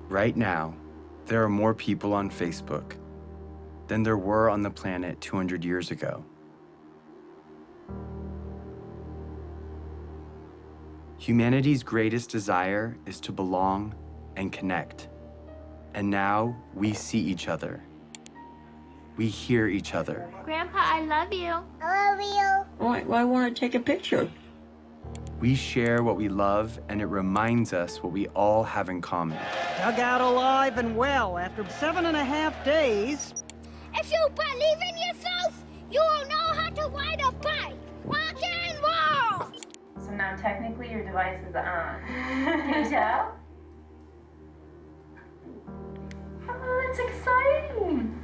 Right now, there are more people on Facebook than there were on the planet 200 years ago. Humanity's greatest desire is to belong and connect. And now we see each other. We hear each other. Grandpa, I love you. I love you. Why want to take a picture? We share what we love, and it reminds us what we all have in common. Dug out alive and well after 7.5 days. If you believe in yourself, you will know how to ride a bike. Rock and roll! So now technically your device is on. Can you tell? Oh, that's exciting.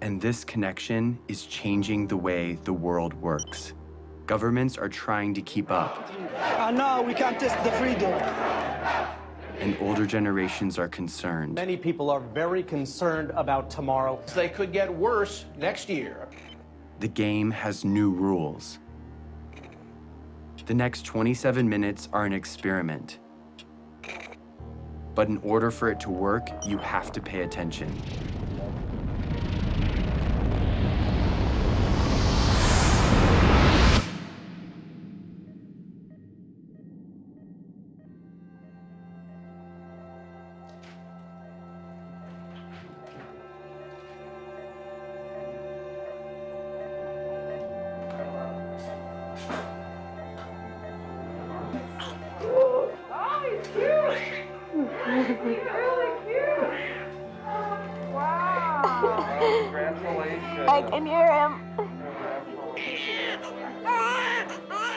And this connection is changing the way the world works. Governments are trying to keep up. No, we can't test the freedom. And older generations are concerned. Many people are very concerned about tomorrow. They could get worse next year. The game has new rules. The next 27 minutes are an experiment. But in order for it to work, you have to pay attention. I can hear him.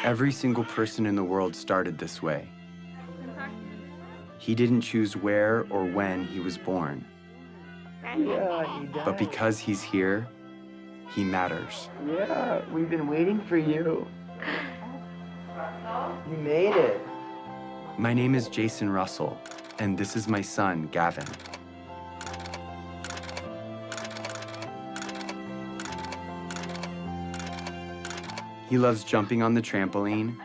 Every single person in the world started this way. He didn't choose where or when he was born. Yeah, he does. But because he's here, he matters. Yeah, we've been waiting for you. You made it. My name is Jason Russell, and this is my son, Gavin. He loves jumping on the trampoline,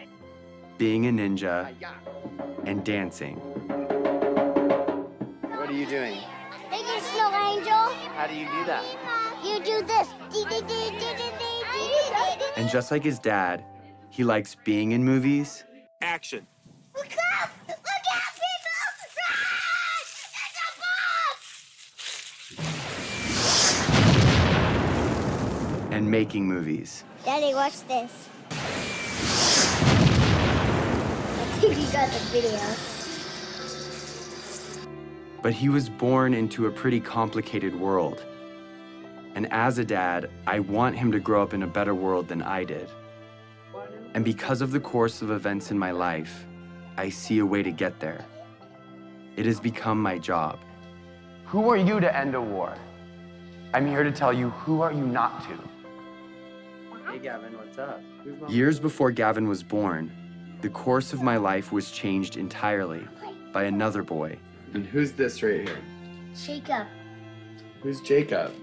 being a ninja, and dancing. What are you doing? Thank you, Snow Angel. How do you do that? You do this. And just like his dad, he likes being in movies. Action. Look out! Look out, people! Run! It's a bomb! And making movies. Daddy, watch this. I think you got the video. But he was born into a pretty complicated world. And as a dad, I want him to grow up in a better world than I did. And because of the course of events in my life, I see a way to get there. It has become my job. Who are you to end a war? I'm here to tell you, who are you not to? Hey, Gavin, what's up? Years before Gavin was born, the course of my life was changed entirely by another boy. And who's this right here? Jacob. Who's Jacob?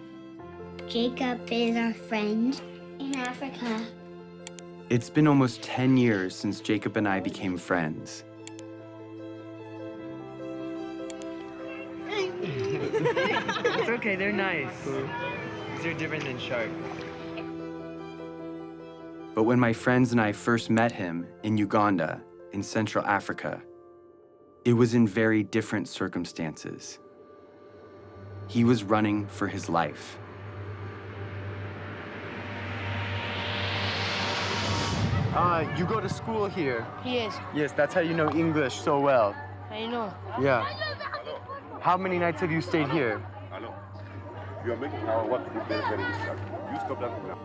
Jacob is our friend in Africa. It's been almost 10 years since Jacob and I became friends. It's okay, they're nice. They're different than sharks. But when my friends and I first met him in Uganda, in Central Africa, it was in very different circumstances. He was running for his life. You go to school here. Yes, Yes, that's how you know English so well. I know. Yeah. How many nights have you stayed here? Hello. You are making our work to be very, very easy. You stop that now.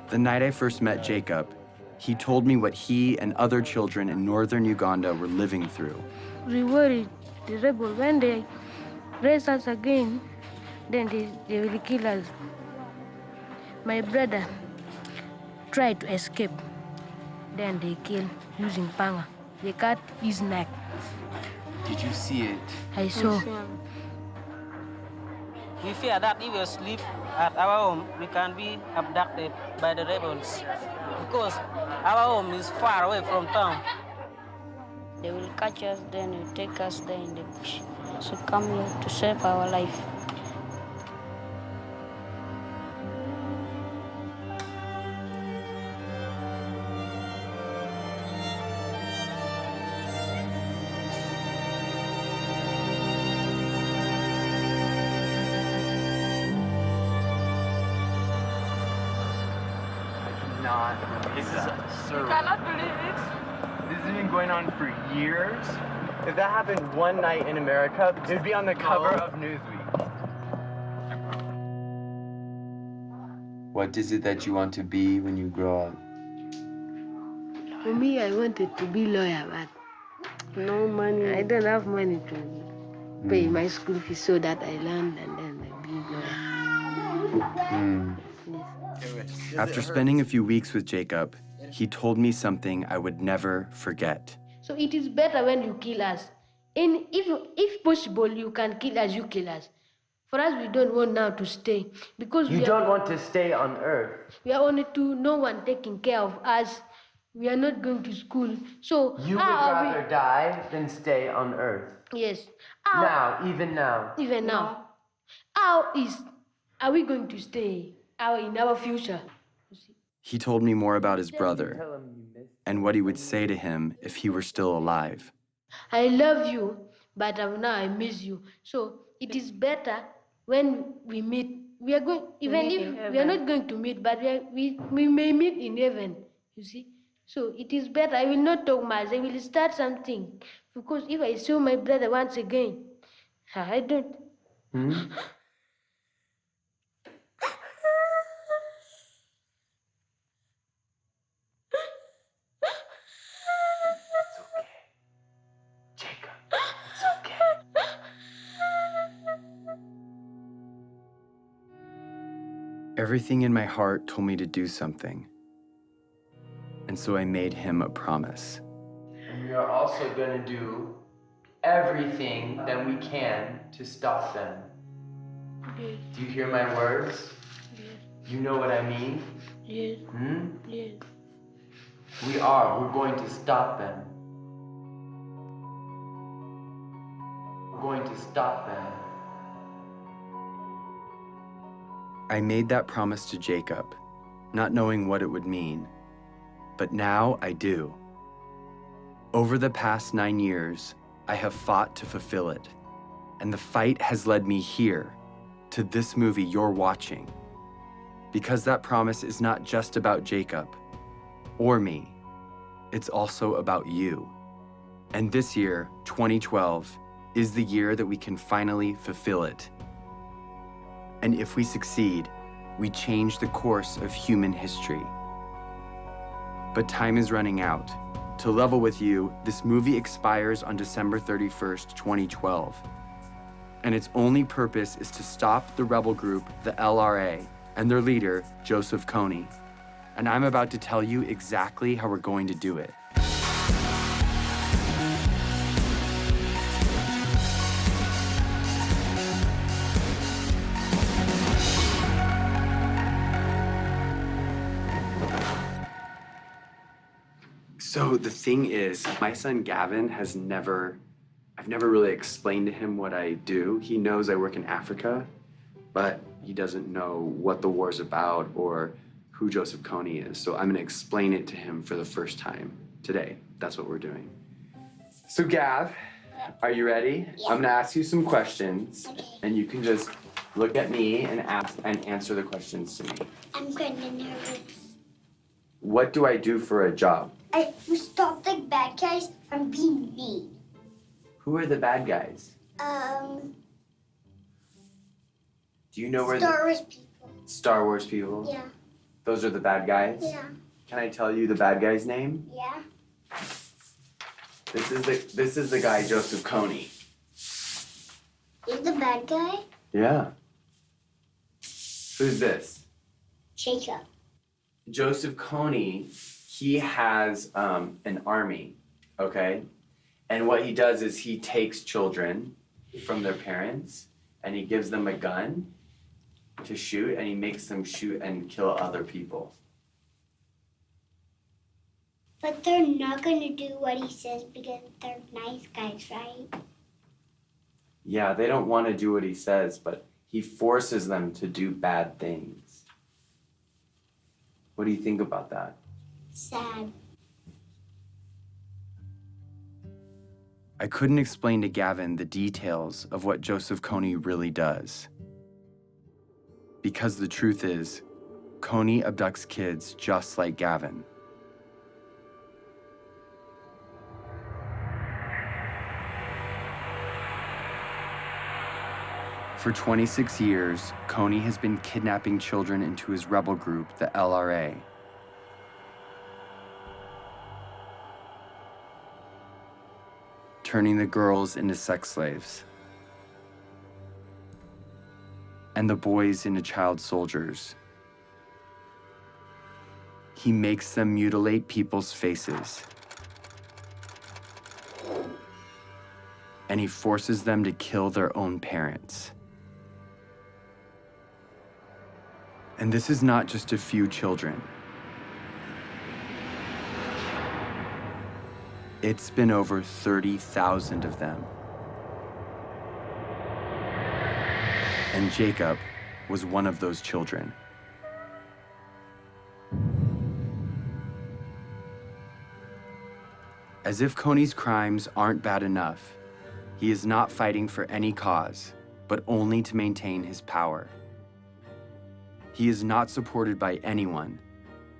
The night I first met Jacob, he told me what he and other children in northern Uganda were living through. We worried the rebel when they raise us again, then they will kill us. My brother tried to escape. Then they killed using panga. They cut his neck. Did you see it? I saw. We fear that if we sleep at our home, we can be abducted by the rebels because our home is far away from town. They will catch us, then they take us there in the bush. So come here to save our life. This is You cannot believe it. This has been going on for years. If that happened one night in America, it would be on the cover of Newsweek. What is it that you want to be when you grow up? For me, I wanted to be lawyer, but no money. I don't have money to pay my school fees, so that I learned and then I be lawyer. After spending a few weeks with Jacob, he told me something I would never forget. So it is better when you kill us. And if possible, you can kill us, you kill us. For us, we don't want now to stay because You don't want to stay on Earth. we are only two, no one taking care of us. We are not going to school. So You would rather die than stay on Earth. Yes. Even now. Even now. How are we going to stay in our future? He told me more about his brother and what he would say to him if he were still alive. I love you, but now I miss you. So it is better when we meet. We are going, even if we are not going to meet, but we may meet in heaven, you see. So it is better. I will not talk much. I will start something. Because if I saw my brother once again, I don't. Everything in my heart told me to do something. And so I made him a promise. And we are also going to do everything that we can to stop them. Yes. Do you hear my words? Yes. You know what I mean? Yes. Yes. We're going to stop them. We're going to stop them. I made that promise to Jacob, not knowing what it would mean. But now I do. Over the past 9 years, I have fought to fulfill it. And the fight has led me here, to this movie you're watching. Because that promise is not just about Jacob or me. It's also about you. And this year, 2012, is the year that we can finally fulfill it. And if we succeed, we change the course of human history. But time is running out. To level with you, this movie expires on December 31st, 2012. And its only purpose is to stop the rebel group, the LRA, and their leader, Joseph Kony. And I'm about to tell you exactly how we're going to do it. So the thing is, my son Gavin I've never really explained to him what I do. He knows I work in Africa, but he doesn't know what the war's about or who Joseph Kony is. So I'm gonna explain it to him for the first time today. That's what we're doing. So Gav, are you ready? Yeah. I'm gonna ask you some questions, Okay. and you can just look at me and answer the questions to me. I'm kind of nervous. What do I do for a job? I stop the bad guys from being mean. Who are the bad guys? Do you know where Star Wars people. Star Wars people? Yeah. Those are the bad guys? Yeah. Can I tell you the bad guy's name? Yeah. This is the guy Joseph Kony. You're the bad guy? Yeah. Who's this? Jacob. Joseph Kony, he has an army, okay? And what he does is he takes children from their parents and he gives them a gun to shoot, and he makes them shoot and kill other people. But they're not going to do what he says because they're nice guys, right? Yeah, they don't want to do what he says, but he forces them to do bad things. What do you think about that? Sad. I couldn't explain to Gavin the details of what Joseph Kony really does. Because the truth is, Kony abducts kids just like Gavin. For 26 years, Kony has been kidnapping children into his rebel group, the LRA. Turning the girls into sex slaves. And the boys into child soldiers. He makes them mutilate people's faces. And he forces them to kill their own parents. And this is not just a few children. It's been over 30,000 of them. And Jacob was one of those children. As if Kony's crimes aren't bad enough, he is not fighting for any cause, but only to maintain his power. He is not supported by anyone,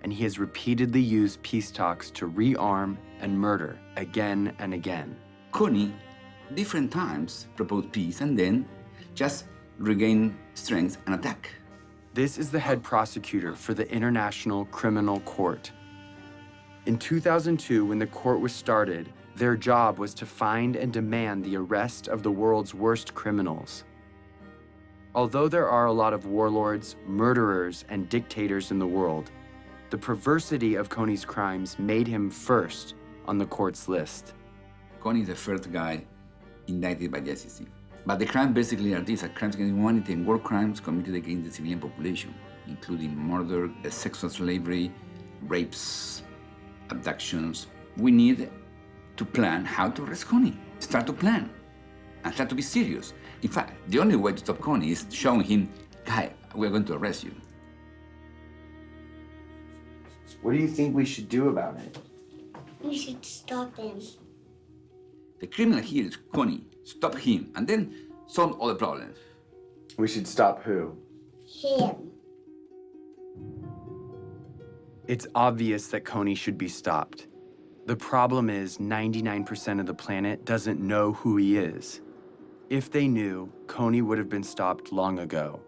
and he has repeatedly used peace talks to rearm and murder again and again. Kony, different times, proposed peace and then just regain strength and attack. This is the head prosecutor for the International Criminal Court. In 2002, when the court was started, their job was to find and demand the arrest of the world's worst criminals. Although there are a lot of warlords, murderers, and dictators in the world, the perversity of Kony's crimes made him first on the court's list. Kony is the first guy indicted by the ICC. But the crimes basically are these: crimes against humanity and war crimes committed against the civilian population, including murder, sexual slavery, rapes, abductions. We need to plan how to arrest Kony. Start to plan and start to be serious. In fact, the only way to stop Kony is showing him, guy, we're going to arrest you. What do you think we should do about it? We should stop him. The criminal here is Kony. Stop him and then solve all the problems. We should stop who? Him. It's obvious that Kony should be stopped. The problem is 99% of the planet doesn't know who he is. If they knew, Kony would have been stopped long ago.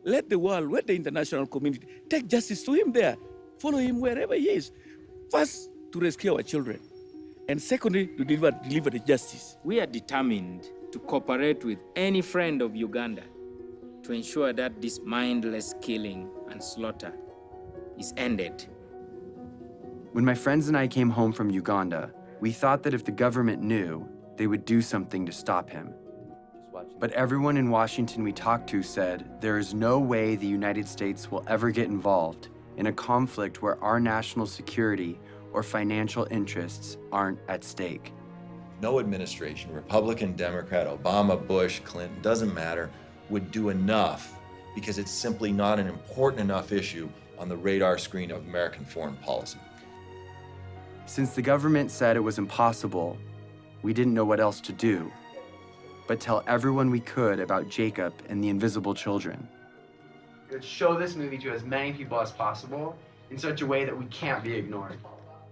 Let the world, let the international community take justice to him there. Follow him wherever he is. First, to rescue our children. And secondly, to deliver the justice. We are determined to cooperate with any friend of Uganda to ensure that this mindless killing and slaughter is ended. When my friends and I came home from Uganda, we thought that if the government knew, they would do something to stop him. But everyone in Washington we talked to said there is no way the United States will ever get involved in a conflict where our national security or financial interests aren't at stake. No administration, Republican, Democrat, Obama, Bush, Clinton, doesn't matter, would do enough because it's simply not an important enough issue on the radar screen of American foreign policy. Since the government said it was impossible, we didn't know what else to do, but tell everyone we could about Jacob and the invisible children. Let's show this movie to as many people as possible in such a way that we can't be ignored.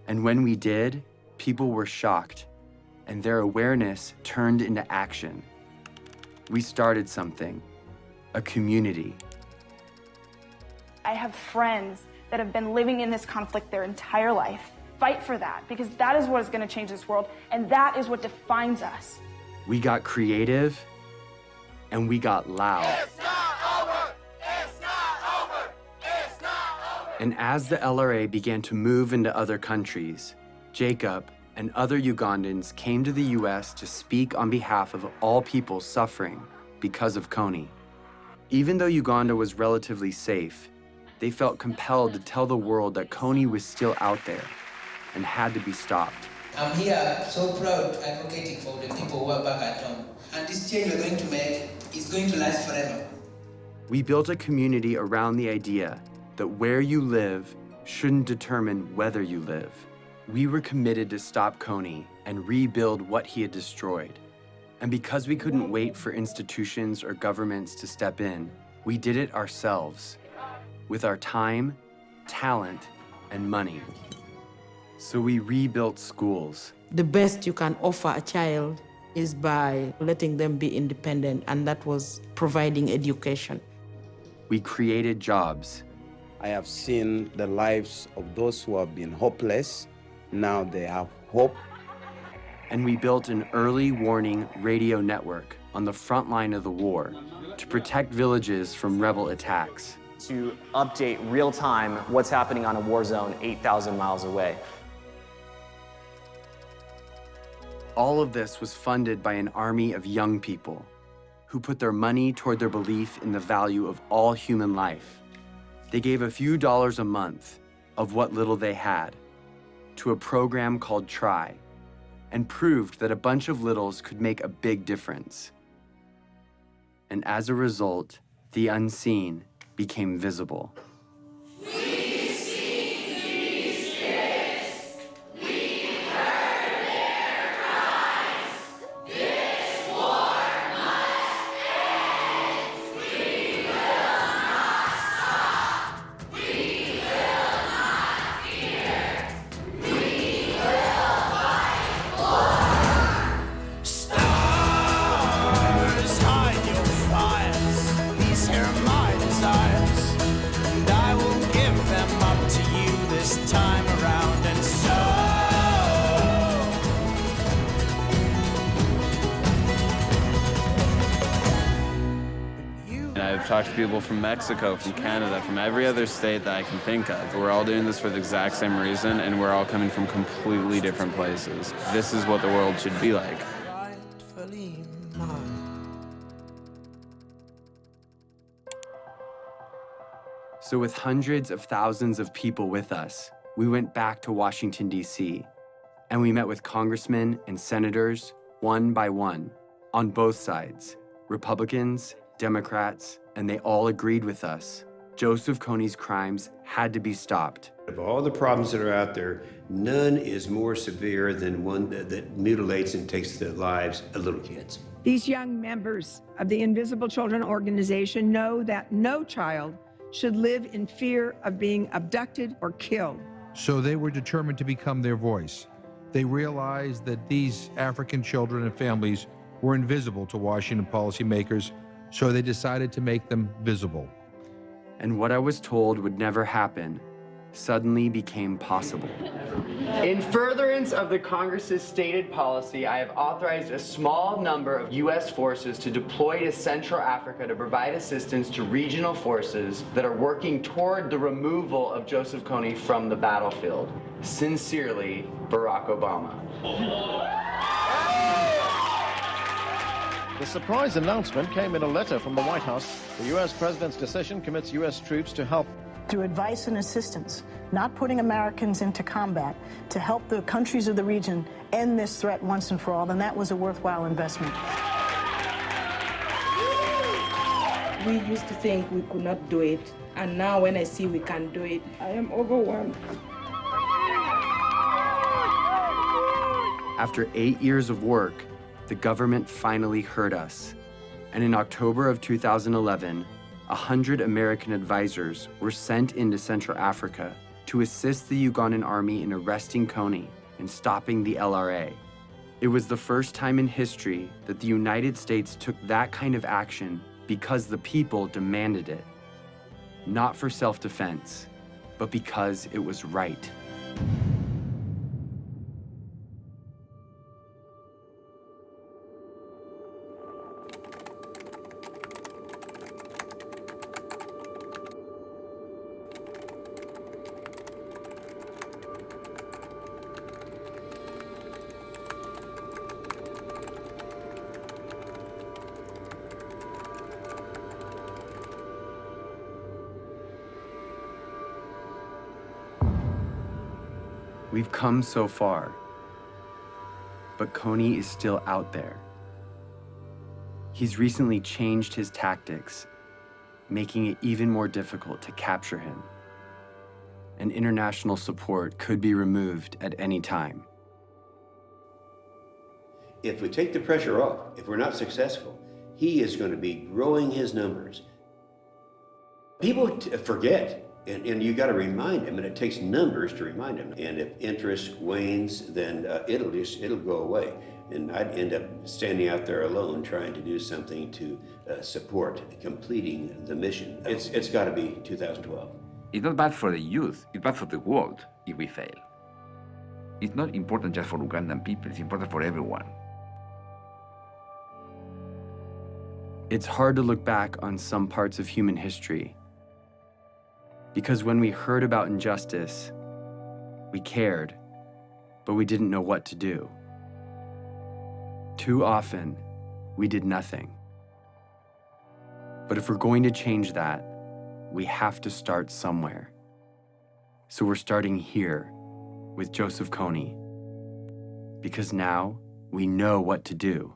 And when we did, people were shocked, and their awareness turned into action. We started something, a community. I have friends that have been living in this conflict their entire life. Fight for that, because that is what is going to change this world, and that is what defines us. We got creative, and we got loud. It's not over! It's not over! And as the LRA began to move into other countries, Jacob and other Ugandans came to the US to speak on behalf of all people suffering because of Kony. Even though Uganda was relatively safe, they felt compelled to tell the world that Kony was still out there and had to be stopped. I'm here so proud advocating for the people who are back at home. And this change we're going to make is going to last forever. We built a community around the idea that where you live shouldn't determine whether you live. We were committed to stop Kony and rebuild what he had destroyed. And because we couldn't wait for institutions or governments to step in, we did it ourselves, with our time, talent, and money. So we rebuilt schools. The best you can offer a child is by letting them be independent, and that was providing education. We created jobs. I have seen the lives of those who have been hopeless. Now they have hope. And we built an early warning radio network on the front line of the war to protect villages from rebel attacks. To update real time what's happening on a war zone 8,000 miles away. All of this was funded by an army of young people who put their money toward their belief in the value of all human life. They gave a few dollars a month of what little they had to a program called Try, and proved that a bunch of littles could make a big difference. And as a result, the unseen became visible. I've talked to people from Mexico, from Canada, from every other state that I can think of. We're all doing this for the exact same reason, and we're all coming from completely different places. This is what the world should be like. So with hundreds of thousands of people with us, we went back to Washington, D.C., and we met with congressmen and senators, one by one, on both sides, Republicans, Democrats, and they all agreed with us. Joseph Kony's crimes had to be stopped. Of all the problems that are out there, none is more severe than one that mutilates and takes the lives of little kids. These young members of the Invisible Children organization know that no child should live in fear of being abducted or killed. So they were determined to become their voice. They realized that these African children and families were invisible to Washington policymakers, so they decided to make them visible. And what I was told would never happen suddenly became possible. In furtherance of the Congress's stated policy, I have authorized a small number of U.S. forces to deploy to Central Africa to provide assistance to regional forces that are working toward the removal of Joseph Kony from the battlefield. Sincerely, Barack Obama. The surprise announcement came in a letter from the White House. The U.S. president's decision commits U.S. troops to help. Through advice and assistance, not putting Americans into combat, to help the countries of the region end this threat once and for all, then that was a worthwhile investment. We used to think we could not do it, and now when I see we can do it, I am overwhelmed. After 8 years of work, the government finally heard us. And in October of 2011, 100 American advisors were sent into Central Africa to assist the Ugandan army in arresting Kony and stopping the LRA. It was the first time in history that the United States took that kind of action because the people demanded it. Not for self-defense, but because it was right. We've come so far, but Kony is still out there. He's recently changed his tactics, making it even more difficult to capture him. And international support could be removed at any time. If we take the pressure off, if we're not successful, he is going to be growing his numbers. People forget, and you got to remind them, and it takes numbers to remind them. And if interest wanes, then it'll go away. And I'd end up standing out there alone trying to do something to support completing the mission. It's got to be 2012. It's not bad for the youth, it's bad for the world if we fail. It's not important just for Ugandan people, it's important for everyone. It's hard to look back on some parts of human history, because when we heard about injustice, we cared, but we didn't know what to do. Too often, we did nothing. But if we're going to change that, we have to start somewhere. So we're starting here with Joseph Kony, because now we know what to do.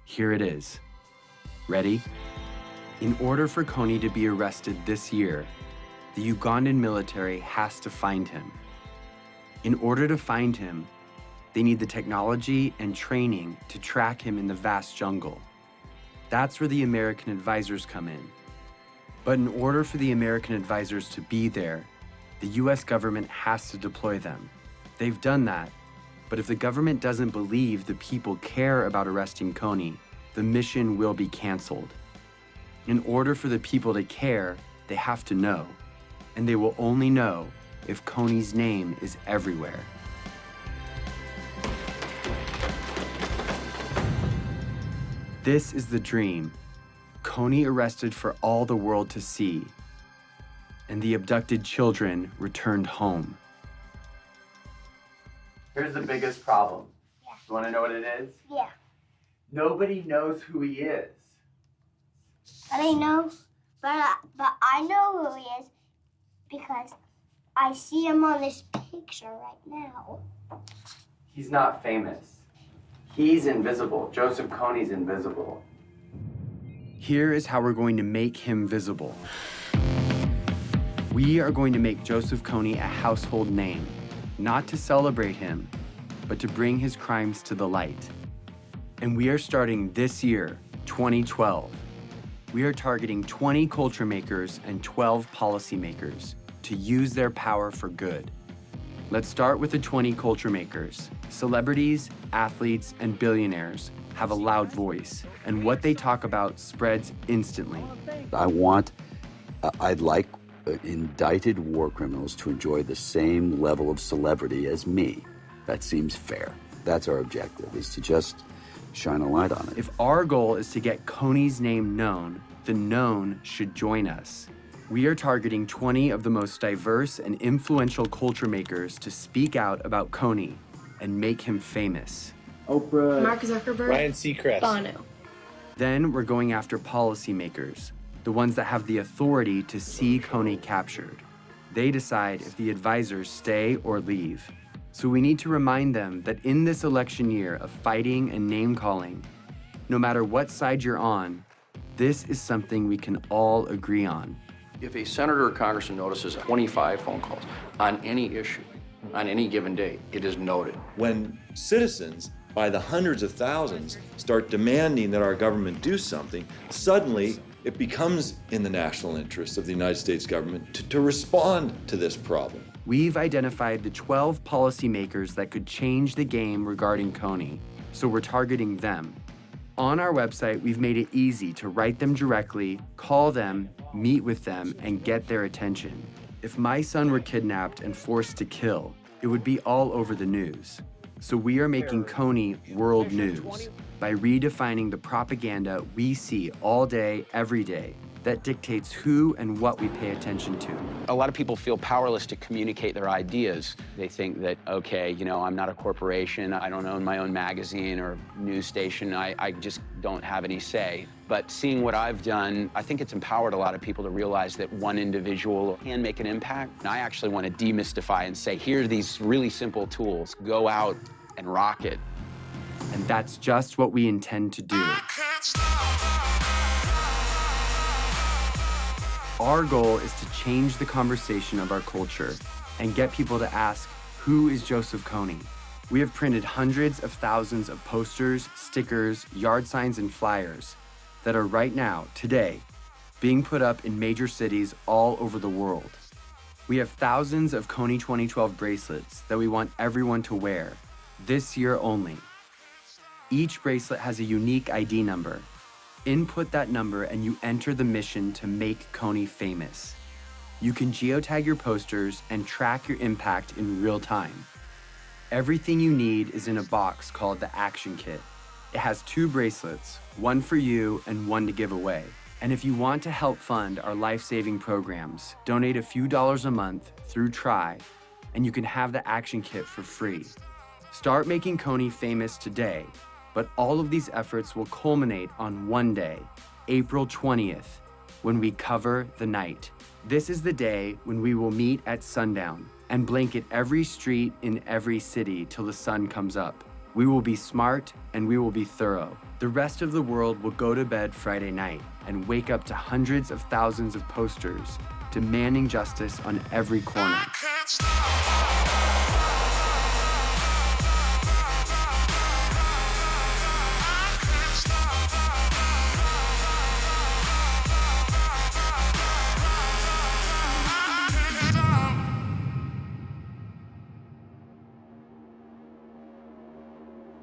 Here it is. Ready? In order for Kony to be arrested this year, the Ugandan military has to find him. In order to find him, they need the technology and training to track him in the vast jungle. That's where the American advisors come in. But in order for the American advisors to be there, the US government has to deploy them. They've done that, but if the government doesn't believe the people care about arresting Kony, the mission will be canceled. In order for the people to care, they have to know, and they will only know if Kony's name is everywhere. This is the dream. Kony arrested for all the world to see, and the abducted children returned home. Here's the biggest problem. You want to know what it is? Yeah. Nobody knows who he is. But I know who he is because I see him on this picture right now. He's not famous. He's invisible. Joseph Kony's invisible. Here is how we're going to make him visible. We are going to make Joseph Kony a household name, not to celebrate him, but to bring his crimes to the light. And we are starting this year, 2012. We are targeting 20 culture makers and 12 policymakers to use their power for good. Let's start with the 20 culture makers. Celebrities, athletes, and billionaires have a loud voice, and what they talk about spreads instantly. I'd like indicted war criminals to enjoy the same level of celebrity as me. That seems fair. That's our objective, is to just shine a light on it. If our goal is to get Kony's name known, the known should join us. We are targeting 20 of the most diverse and influential culture makers to speak out about Kony and make him famous. Oprah, Mark Zuckerberg, Ryan Seacrest, Bono. Then we're going after policymakers, the ones that have the authority to see Kony captured. They decide if the advisors stay or leave. So we need to remind them that in this election year of fighting and name-calling, no matter what side you're on, this is something we can all agree on. If a senator or congressman notices 25 phone calls on any issue, on any given day, it is noted. When citizens, by the hundreds of thousands, start demanding that our government do something, suddenly it becomes in the national interest of the United States government to respond to this problem. We've identified the 12 policymakers that could change the game regarding Kony, so we're targeting them. On our website, we've made it easy to write them directly, call them, meet with them, and get their attention. If my son were kidnapped and forced to kill, it would be all over the news. So we are making Kony world news by redefining the propaganda we see all day, every day, that dictates who and what we pay attention to. A lot of people feel powerless to communicate their ideas. They think that, okay, you know, I'm not a corporation, I don't own my own magazine or news station, I just don't have any say. But seeing what I've done, I think it's empowered a lot of people to realize that one individual can make an impact. And I actually want to demystify and say, here are these really simple tools. Go out and rock it. And that's just what we intend to do. Our goal is to change the conversation of our culture and get people to ask, who is Joseph Kony? We have printed hundreds of thousands of posters, stickers, yard signs, and flyers that are right now, today, being put up in major cities all over the world. We have thousands of Kony 2012 bracelets that we want everyone to wear, this year only. Each bracelet has a unique ID number. Input that number and you enter the mission to make Kony famous. You can geotag your posters and track your impact in real time. Everything you need is in a box called the Action Kit. It has 2 bracelets, one for you and one to give away. And if you want to help fund our life-saving programs, donate a few dollars a month through Try, and you can have the Action Kit for free. Start making Kony famous today. But all of these efforts will culminate on one day, April 20th, when we cover the night. This is the day when we will meet at sundown and blanket every street in every city till the sun comes up. We will be smart and we will be thorough. The rest of the world will go to bed Friday night and wake up to hundreds of thousands of posters demanding justice on every corner.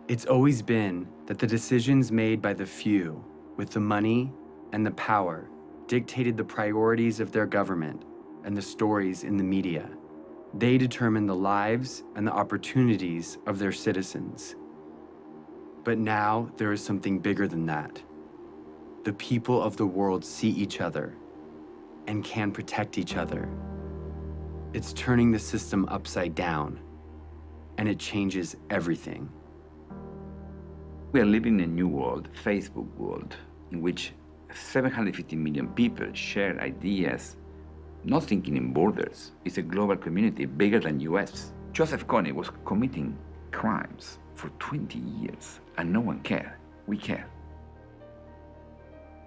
It's always been that the decisions made by the few, with the money and the power, dictated the priorities of their government and the stories in the media. They determine the lives and the opportunities of their citizens. But now there is something bigger than that. The people of the world see each other and can protect each other. It's turning the system upside down, and it changes everything. We are living in a new world, Facebook world, in which 750 million people share ideas, not thinking in borders. It's a global community bigger than US. Joseph Kony was committing crimes for 20 years, and no one cared. We care.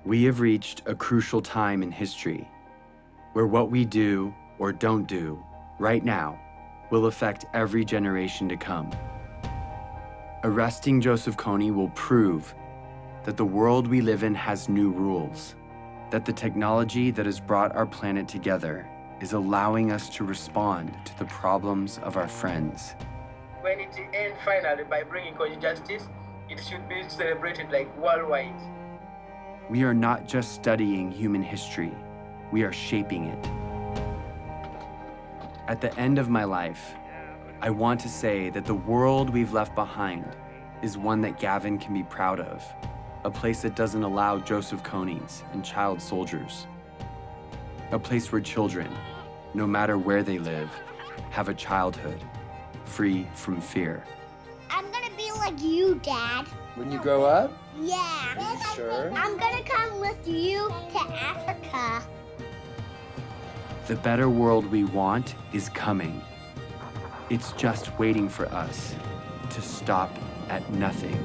We have reached a crucial time in history where what we do or don't do right now will affect every generation to come. Arresting Joseph Kony will prove that the world we live in has new rules, that the technology that has brought our planet together is allowing us to respond to the problems of our friends. When it ends finally by bringing Kony justice, it should be celebrated like worldwide. We are not just studying human history, we are shaping it. At the end of my life, I want to say that the world we've left behind is one that Gavin can be proud of, a place that doesn't allow Joseph Konys and child soldiers, a place where children, no matter where they live, have a childhood free from fear. I'm gonna be like you, Dad. When you grow up? Yeah. Are you sure? I'm gonna come with you to Africa. The better world we want is coming. It's just waiting for us to stop at nothing.